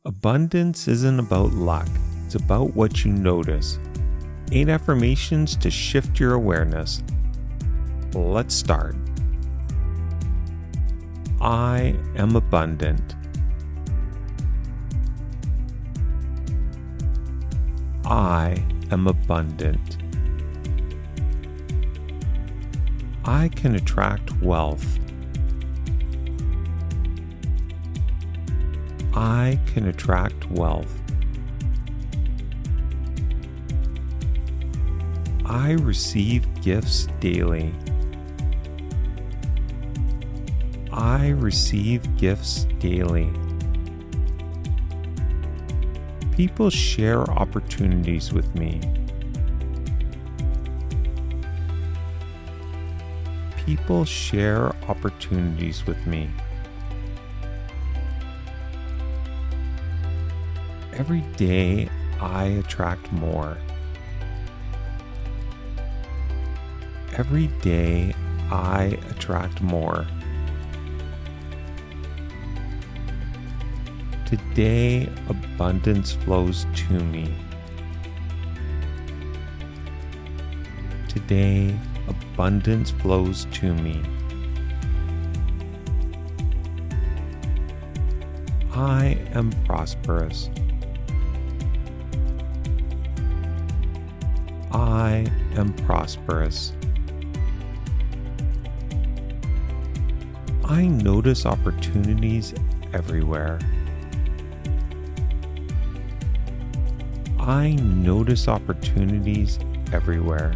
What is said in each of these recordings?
Abundance isn't about luck, it's about what you notice. 8 affirmations to shift your awareness. Let's start. I am abundant. I am abundant. I can attract wealth. I can attract wealth. I receive gifts daily. I receive gifts daily. People share opportunities with me. People share opportunities with me. Every day, I attract more. Every day, I attract more. Today, abundance flows to me. Today, abundance flows to me. I am prosperous. I am prosperous. I notice opportunities everywhere. I notice opportunities everywhere.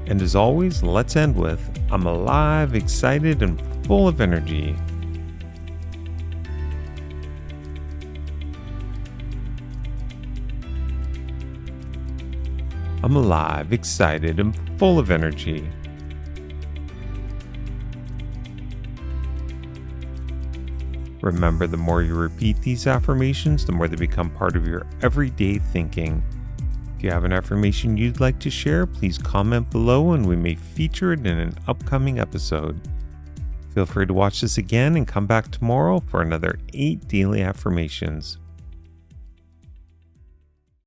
And as always, let's end with, I'm alive, excited, and full of energy. I'm alive, excited, and full of energy. Remember, the more you repeat these affirmations, the more they become part of your everyday thinking. If you have an affirmation you'd like to share, please comment below and we may feature it in an upcoming episode. Feel free to watch this again and come back tomorrow for another 8 daily affirmations.